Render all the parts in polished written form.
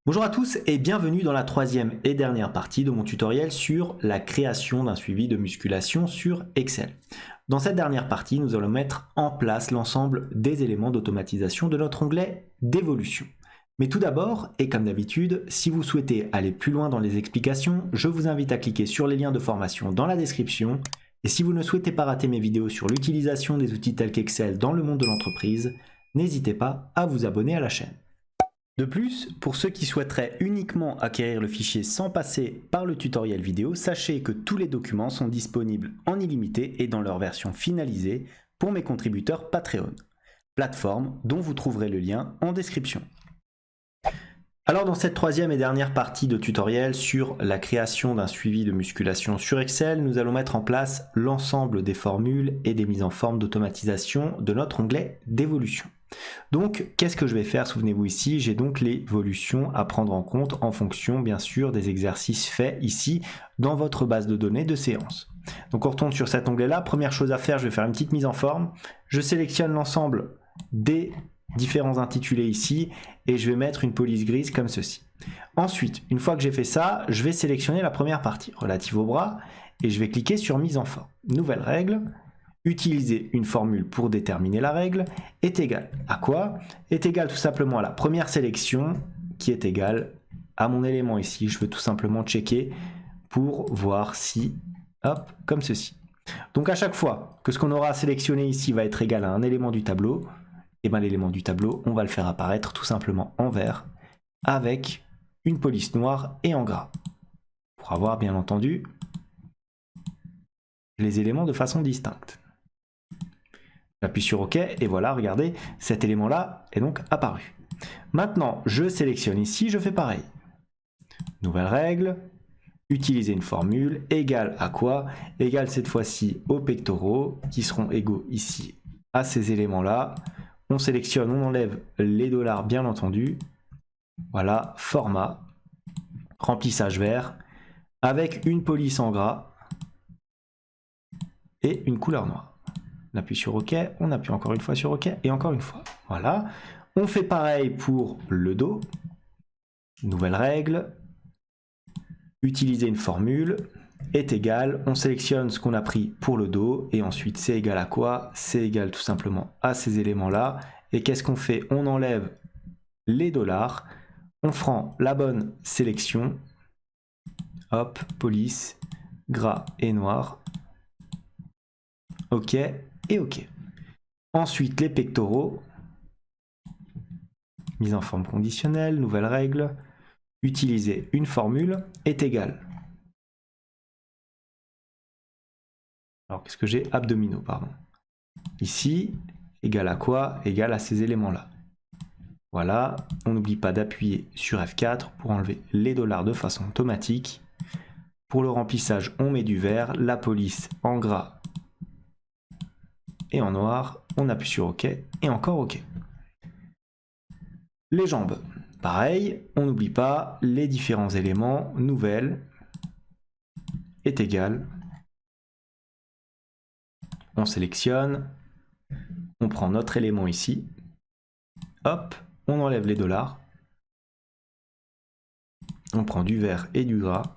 Bonjour à tous et bienvenue dans la troisième et dernière partie de mon tutoriel sur la création d'un suivi de musculation sur Excel. Dans cette dernière partie, nous allons mettre en place l'ensemble des éléments d'automatisation de notre onglet d'évolution. Mais tout d'abord, et comme d'habitude, si vous souhaitez aller plus loin dans les explications, je vous invite à cliquer sur les liens de formation dans la description. Et si vous ne souhaitez pas rater mes vidéos sur l'utilisation des outils tels qu'Excel dans le monde de l'entreprise, n'hésitez pas à vous abonner à la chaîne. De plus, pour ceux qui souhaiteraient uniquement acquérir le fichier sans passer par le tutoriel vidéo, sachez que tous les documents sont disponibles en illimité et dans leur version finalisée pour mes contributeurs Patreon, plateforme dont vous trouverez le lien en description. Alors dans cette troisième et dernière partie de tutoriel sur la création d'un suivi de musculation sur Excel, nous allons mettre en place l'ensemble des formules et des mises en forme d'automatisation de notre onglet d'évolution. Donc, qu'est-ce que je vais faire? Souvenez-vous ici, j'ai donc l'évolution à prendre en compte en fonction, bien sûr, des exercices faits ici dans votre base de données de séance. Donc, on retourne sur cet onglet-là. Première chose à faire, je vais faire une petite mise en forme. Je sélectionne l'ensemble des différents intitulés ici et je vais mettre une police grise comme ceci. Ensuite, une fois que j'ai fait ça, je vais sélectionner la première partie relative au bras et je vais cliquer sur mise en forme. Nouvelle règle. Utiliser une formule pour déterminer la règle est égal à quoi? Est égal tout simplement à la première sélection qui est égale à mon élément ici. Je veux tout simplement checker pour voir si, hop, comme ceci. Donc à chaque fois que ce qu'on aura sélectionné ici va être égal à un élément du tableau, et bien l'élément du tableau, on va le faire apparaître tout simplement en vert avec une police noire et en gras. Pour avoir bien entendu les éléments de façon distincte. J'appuie sur OK et voilà, regardez, cet élément-là est donc apparu. Maintenant, je sélectionne ici, je fais pareil. Nouvelle règle, utiliser une formule égale à quoi? Égale cette fois-ci aux pectoraux qui seront égaux ici à ces éléments-là. On sélectionne, on enlève les dollars bien entendu. Voilà, format, remplissage vert, avec une police en gras et une couleur noire. On appuie sur OK, on appuie encore une fois sur OK et encore une fois. Voilà. On fait pareil pour le dos. Nouvelle règle. Utiliser une formule est égal. On sélectionne ce qu'on a pris pour le dos et ensuite c'est égal à quoi? C'est égal tout simplement à ces éléments-là. Et qu'est-ce qu'on fait? On enlève les dollars. On prend la bonne sélection. Hop, police, gras et noir. OK et OK. Ensuite, les pectoraux. Mise en forme conditionnelle, nouvelle règle. Utiliser une formule est égal. Alors, qu'est-ce que j'ai? Abdominaux, pardon. Ici, égal à quoi? Égal à ces éléments-là. Voilà, on n'oublie pas d'appuyer sur F4 pour enlever les dollars de façon automatique. Pour le remplissage, on met du vert, la police en gras et en noir. On appuie sur OK et encore OK. Les jambes, pareil, on n'oublie pas les différents éléments. Nouvelle est égal. On sélectionne, on prend notre élément ici, hop, on enlève les dollars, on prend du vert et du gras,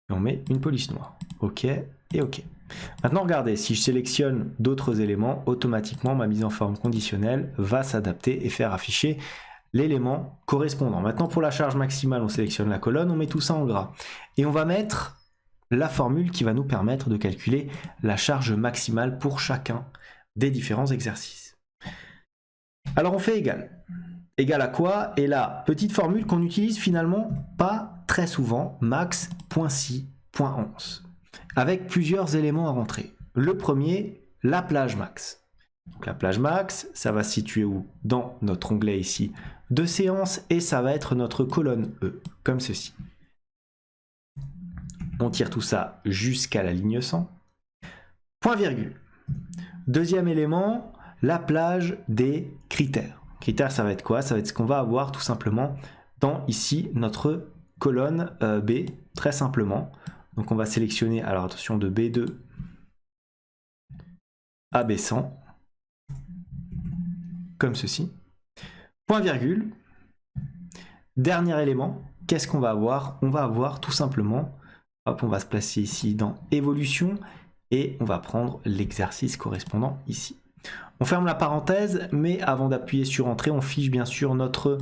et on met une police noire. OK et OK. Maintenant, regardez, si je sélectionne d'autres éléments, automatiquement, ma mise en forme conditionnelle va s'adapter et faire afficher l'élément correspondant. Maintenant, pour la charge maximale, on sélectionne la colonne, on met tout ça en gras. Et on va mettre la formule qui va nous permettre de calculer la charge maximale pour chacun des différents exercices. Alors, on fait égal. Égal à quoi? Et la petite formule qu'on n'utilise finalement pas très souvent, max.6.11. Avec plusieurs éléments à rentrer. Le premier, la plage max. Donc la plage max, ça va se situer où? Dans notre onglet ici de séance et ça va être notre colonne E, comme ceci. On tire tout ça jusqu'à la ligne 100. Point virgule. Deuxième élément, la plage des critères. Critères, ça va être quoi? Ça va être ce qu'on va avoir tout simplement dans ici notre colonne B, très simplement. Donc on va sélectionner, alors attention, de B2 à B100. comme ceci. Point virgule. Dernier élément, qu'est-ce qu'on va avoir? On va avoir tout simplement, hop, on va se placer ici dans évolution et on va prendre l'exercice correspondant ici. On ferme la parenthèse, mais avant d'appuyer sur Entrée, on fiche bien sûr notre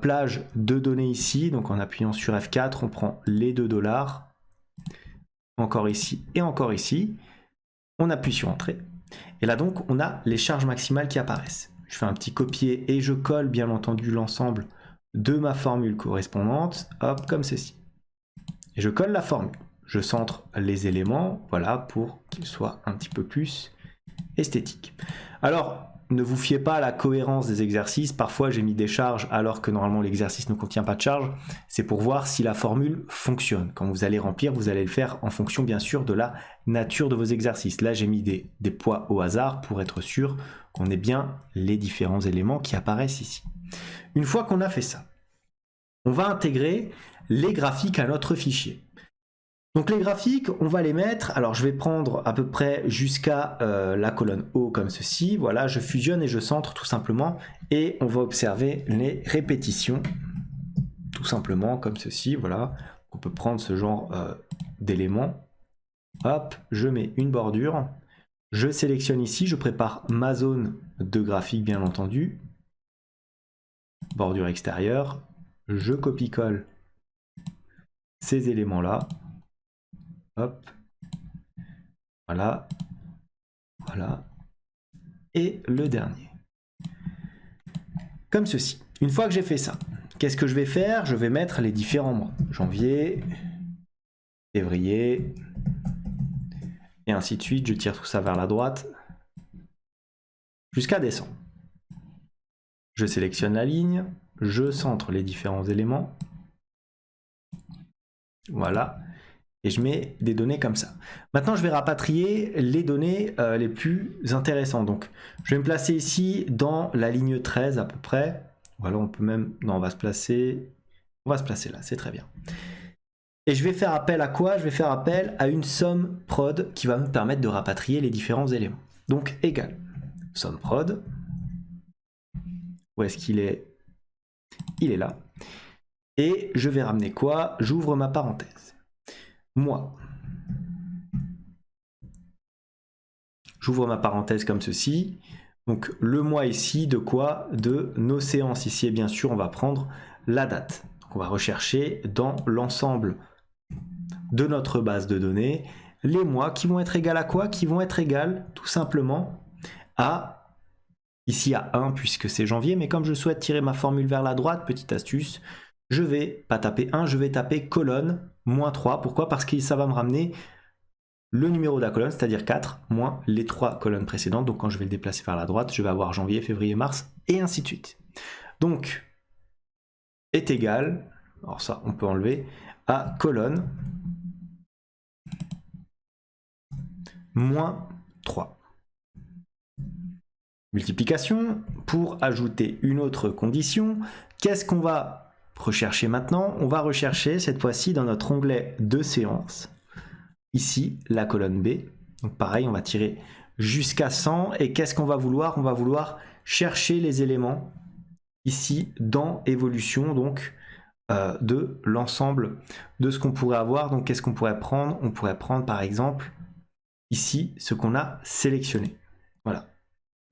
plage de données ici. Donc en appuyant sur F4, on prend les $, encore ici et encore ici. On appuie sur Entrée. Et là donc, on a les charges maximales qui apparaissent. Je fais un petit copier et je colle bien entendu l'ensemble de ma formule correspondante, hop, comme ceci. Et je colle la formule. Je centre les éléments, voilà, pour qu'ils soient un petit peu plus esthétiques. Alors, ne vous fiez pas à la cohérence des exercices. Parfois, j'ai mis des charges alors que normalement l'exercice ne contient pas de charge. C'est pour voir si la formule fonctionne. Quand vous allez remplir, vous allez le faire en fonction, bien sûr, de la nature de vos exercices. Là, j'ai mis des poids au hasard pour être sûr qu'on ait bien les différents éléments qui apparaissent ici. Une fois qu'on a fait ça, on va intégrer les graphiques à notre fichier. Donc les graphiques, on va les mettre, alors je vais prendre à peu près jusqu'à la colonne O comme ceci, voilà, je fusionne et je centre tout simplement, et on va observer les répétitions, tout simplement comme ceci, voilà. On peut prendre ce genre d'éléments, hop, je mets une bordure, je sélectionne ici, je prépare ma zone de graphique bien entendu, bordure extérieure, je copie-colle ces éléments-là, hop, voilà, voilà, et le dernier. Comme ceci. Une fois que j'ai fait ça, qu'est-ce que je vais faire? Je vais mettre les différents mois. Janvier, février, et ainsi de suite. Je tire tout ça vers la droite, jusqu'à décembre. Je sélectionne la ligne, je centre les différents éléments, voilà. Et je mets des données comme ça. Maintenant, je vais rapatrier les données les plus intéressantes. Donc, je vais me placer ici dans la ligne 13 à peu près. Voilà, on peut même... Non, on va se placer là, c'est très bien. Et je vais faire appel à quoi? Je vais faire appel à une somme prod qui va me permettre de rapatrier les différents éléments. Donc, égal somme prod. Où est-ce qu'il est? Il est là. Et je vais ramener quoi? J'ouvre ma parenthèse. Mois. J'ouvre ma parenthèse comme ceci. Donc le mois ici, de quoi? De nos séances. Ici, et bien sûr, on va prendre la date. Donc, on va rechercher dans l'ensemble de notre base de données les mois qui vont être égales à quoi? Qui vont être égales tout simplement à, ici à 1 puisque c'est janvier, mais comme je souhaite tirer ma formule vers la droite, petite astuce, je vais pas taper 1, je vais taper colonne moins 3. Pourquoi? Parce que ça va me ramener le numéro de la colonne, c'est-à-dire 4, moins les 3 colonnes précédentes. Donc quand je vais le déplacer vers la droite, je vais avoir janvier, février, mars, et ainsi de suite. Donc, est égal, alors ça on peut enlever, à colonne moins 3. Multiplication, pour ajouter une autre condition, qu'est-ce qu'on va rechercher maintenant? On va rechercher cette fois-ci dans notre onglet de séance, ici la colonne B. Donc pareil, on va tirer jusqu'à 100 et qu'est-ce qu'on va vouloir? On va vouloir chercher les éléments ici dans évolution, donc de l'ensemble de ce qu'on pourrait avoir. Donc qu'est-ce qu'on pourrait prendre? On pourrait prendre par exemple ici ce qu'on a sélectionné. Voilà,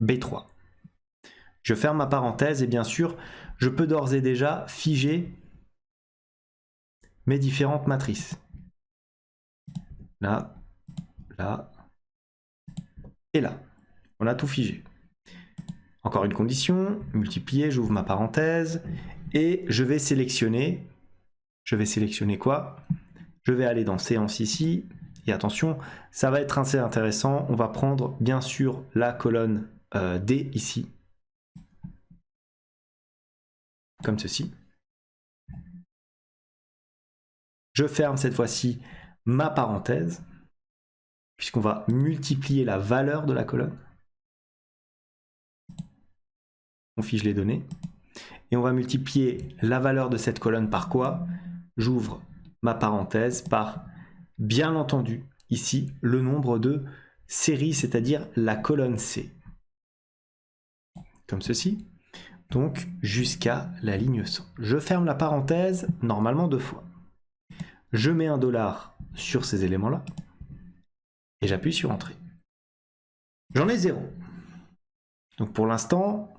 B3. Je ferme ma parenthèse et bien sûr, je peux d'ores et déjà figer mes différentes matrices. Là, là et là. On a tout figé. Encore une condition, multiplier, j'ouvre ma parenthèse et je vais sélectionner. Je vais sélectionner quoi? Je vais aller dans séance ici. Et attention, ça va être assez intéressant. On va prendre bien sûr la colonne D ici. Comme ceci. Je ferme cette fois-ci ma parenthèse, puisqu'on va multiplier la valeur de la colonne. On fiche les données. Et on va multiplier la valeur de cette colonne par quoi? J'ouvre ma parenthèse par, bien entendu, ici, le nombre de séries, c'est-à-dire la colonne C. comme ceci, donc jusqu'à la ligne 100. Je ferme la parenthèse, normalement 2 fois. Je mets un dollar sur ces éléments-là, et j'appuie sur Entrée. J'en ai 0. Donc pour l'instant,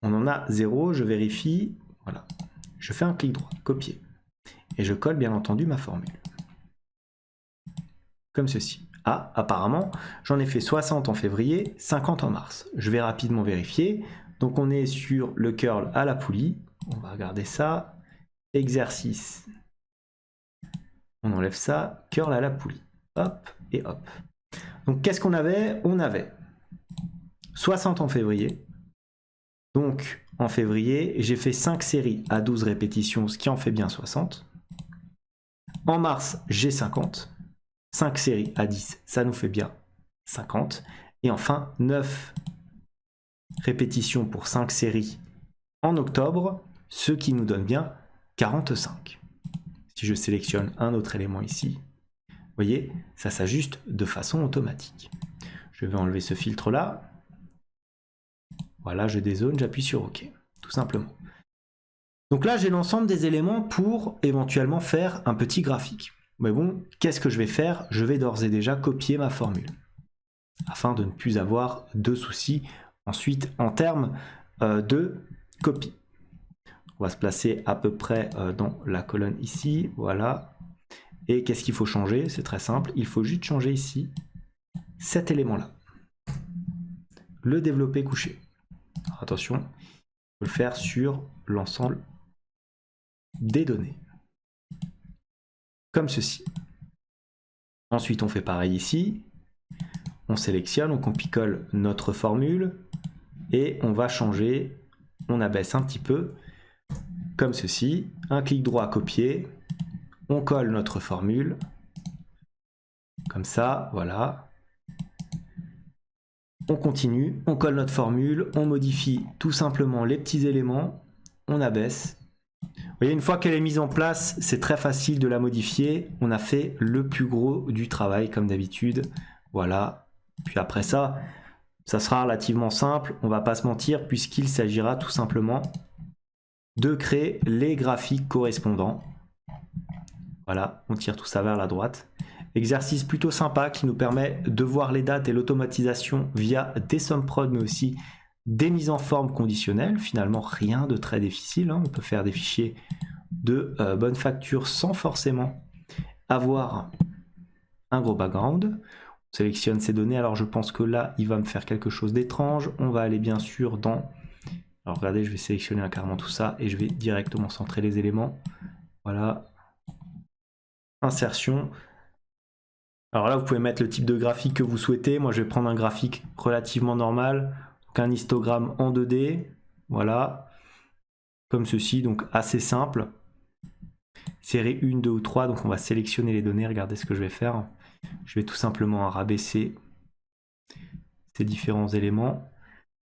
on en a 0, je vérifie, voilà. Je fais un clic droit, copier, et je colle bien entendu ma formule. Comme ceci. Ah, apparemment, j'en ai fait 60 en février, 50 en mars. Je vais rapidement vérifier. Donc on est sur le curl à la poulie. On va regarder ça. Exercice. On enlève ça. Curl à la poulie. Hop et hop. Donc qu'est-ce qu'on avait? On avait 60 en février. Donc en février, j'ai fait 5 séries à 12 répétitions, ce qui en fait bien 60. En mars, j'ai 50. 5 séries à 10, ça nous fait bien 50. Et enfin, 9 répétitions pour 5 séries en octobre, ce qui nous donne bien 45. Si je sélectionne un autre élément ici, vous voyez, ça s'ajuste de façon automatique. Je vais enlever ce filtre-là. Voilà, je dézone, j'appuie sur OK, tout simplement. Donc là, j'ai l'ensemble des éléments pour éventuellement faire un petit graphique. Mais bon, qu'est-ce que je vais faire? Je vais d'ores et déjà copier ma formule, afin de ne plus avoir de soucis ensuite en termes de copie. On va se placer à peu près dans la colonne ici, voilà. Et qu'est-ce qu'il faut changer? C'est très simple, il faut juste changer ici cet élément-là. Le développer couché. Alors, attention, il faut le faire sur l'ensemble des données. Comme ceci. Ensuite, on fait pareil ici. On sélectionne, on copie-colle notre formule et on va changer. On abaisse un petit peu, comme ceci. Un clic droit, copier. On colle notre formule. Comme ça, voilà. On continue, on colle notre formule, on modifie tout simplement les petits éléments. On abaisse. Vous voyez, une fois qu'elle est mise en place, c'est très facile de la modifier. On a fait le plus gros du travail, comme d'habitude. Voilà. Puis après ça, ça sera relativement simple. On ne va pas se mentir, puisqu'il s'agira tout simplement de créer les graphiques correspondants. Voilà, on tire tout ça vers la droite. Exercice plutôt sympa qui nous permet de voir les dates et l'automatisation via des SUMPROD, mais aussi des mises en forme conditionnelles. Finalement, rien de très difficile, hein. On peut faire des fichiers de bonne facture sans forcément avoir un gros background. On sélectionne ces données. Alors, je pense que là, il va me faire quelque chose d'étrange. On va aller bien sûr dans... Alors, regardez, je vais sélectionner carrément tout ça et je vais directement centrer les éléments. Voilà. Insertion. Alors là, vous pouvez mettre le type de graphique que vous souhaitez. Moi, je vais prendre un graphique relativement normal. Donc un histogramme en 2D. Voilà. Comme ceci, donc assez simple. Série 1, 2 ou 3. Donc on va sélectionner les données. Regardez ce que je vais faire. Je vais tout simplement rabaisser ces différents éléments.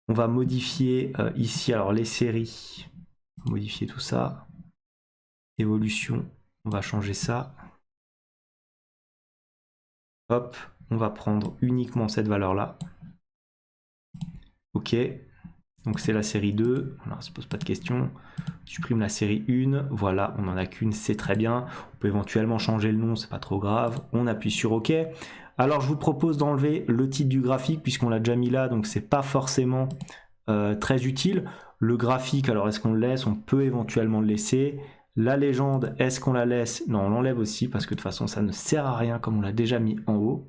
On va modifier ici, alors les séries. On va modifier tout ça. Évolution. On va changer ça. Hop, on va prendre uniquement cette valeur-là. Ok, donc c'est la série 2, alors, ça ne se pose pas de questions. Supprime la série 1, voilà, on n'en a qu'une, c'est très bien. On peut éventuellement changer le nom, c'est pas trop grave. On appuie sur OK. Alors je vous propose d'enlever le titre du graphique puisqu'on l'a déjà mis là, donc c'est pas forcément très utile. Le graphique, alors est-ce qu'on le laisse? On peut éventuellement le laisser. La légende, est-ce qu'on la laisse? Non, on l'enlève aussi parce que de toute façon, ça ne sert à rien comme on l'a déjà mis en haut.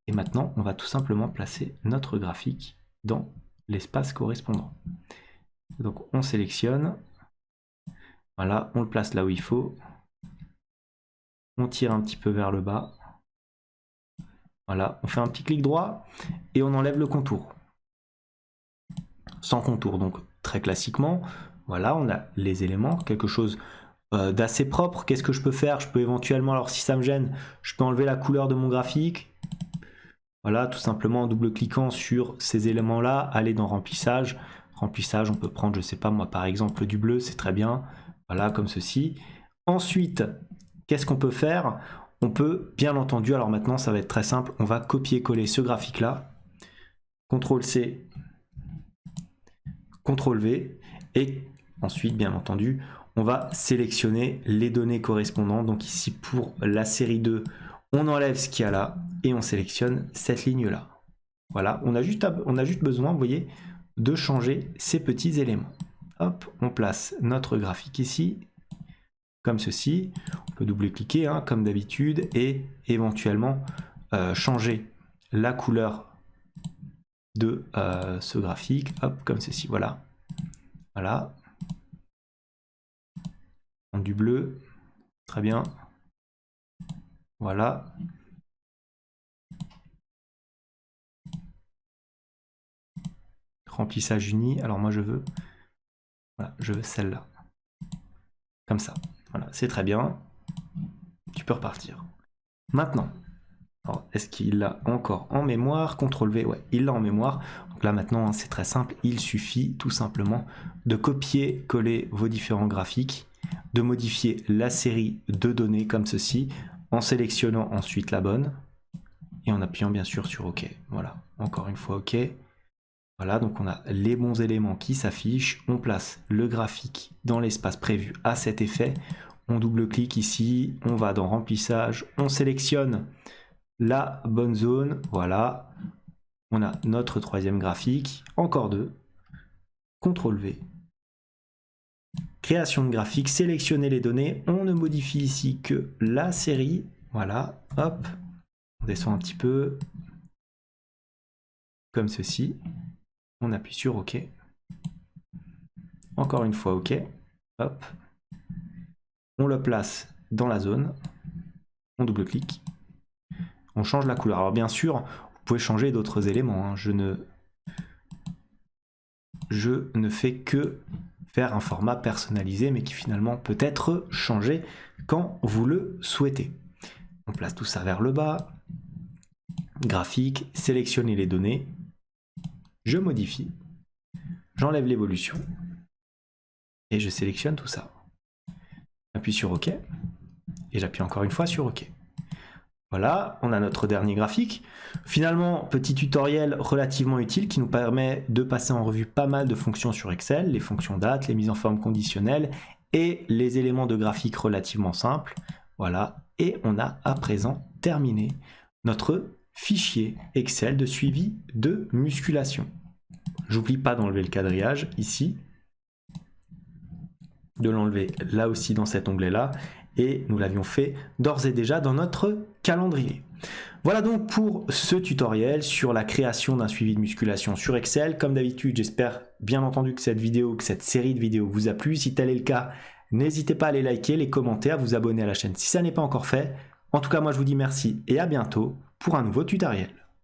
Et maintenant, on va tout simplement placer notre graphique dans l'espace correspondant. Donc, on sélectionne. Voilà, on le place là où il faut. On tire un petit peu vers le bas. Voilà, on fait un petit clic droit et on enlève le contour. Sans contour, donc très classiquement. Voilà, on a les éléments, quelque chose d'assez propre. Qu'est-ce que je peux faire? Je peux éventuellement, alors si ça me gêne, je peux enlever la couleur de mon graphique. Voilà, tout simplement en double-cliquant sur ces éléments-là, aller dans remplissage. Remplissage, on peut prendre, je sais pas moi, par exemple du bleu, c'est très bien. Voilà, comme ceci. Ensuite, qu'est-ce qu'on peut faire? On peut, bien entendu, alors maintenant ça va être très simple, on va copier-coller ce graphique-là. CTRL-C, CTRL V, et ensuite, bien entendu, on va sélectionner les données correspondantes. Donc ici, pour la série 2, on enlève ce qu'il y a là, et on sélectionne cette ligne-là. Voilà, on a juste besoin, vous voyez, de changer ces petits éléments. Hop, on place notre graphique ici, comme ceci. On peut double-cliquer, hein, comme d'habitude, et éventuellement changer la couleur de ce graphique, hop, comme ceci, voilà. Voilà. Du bleu, très bien. Voilà. Remplissage uni, alors moi je veux, voilà, je veux celle-là. Comme ça, voilà, c'est très bien. Tu peux repartir. Maintenant, est-ce qu'il l'a encore en mémoire? CTRL V, ouais, il l'a en mémoire. Donc là maintenant, hein, c'est très simple, il suffit tout simplement de copier-coller vos différents graphiques, de modifier la série de données comme ceci, en sélectionnant ensuite la bonne, et en appuyant bien sûr sur OK. Voilà, encore une fois OK. Voilà, donc on a les bons éléments qui s'affichent, on place le graphique dans l'espace prévu à cet effet, on double-clique ici, on va dans remplissage, on sélectionne la bonne zone, voilà, on a notre troisième graphique, encore deux, CTRL V, création de graphique, sélectionner les données, on ne modifie ici que la série, voilà, hop, on descend un petit peu, comme ceci. On appuie sur OK. Encore une fois OK. Hop. On le place dans la zone. On double-clique. On change la couleur. Alors bien sûr, vous pouvez changer d'autres éléments, hein. Je ne fais que faire un format personnalisé, mais qui finalement peut être changé quand vous le souhaitez. On place tout ça vers le bas. Graphique, sélectionnez les données. Je modifie. J'enlève l'évolution et je sélectionne tout ça. J'appuie sur OK et j'appuie encore une fois sur OK. Voilà, on a notre dernier graphique. Finalement, petit tutoriel relativement utile qui nous permet de passer en revue pas mal de fonctions sur Excel, les fonctions date, les mises en forme conditionnelles et les éléments de graphique relativement simples. Voilà, et on a à présent terminé notre fichier Excel de suivi de musculation. J'oublie pas d'enlever le quadrillage ici, de l'enlever là aussi dans cet onglet-là, et nous l'avions fait d'ores et déjà dans notre calendrier. Voilà donc pour ce tutoriel sur la création d'un suivi de musculation sur Excel. Comme d'habitude, j'espère bien entendu que cette série de vidéos vous a plu. Si tel est le cas, n'hésitez pas à les liker, les commenter, à vous abonner à la chaîne si ça n'est pas encore fait. En tout cas, moi je vous dis merci et à bientôt pour un nouveau tutoriel.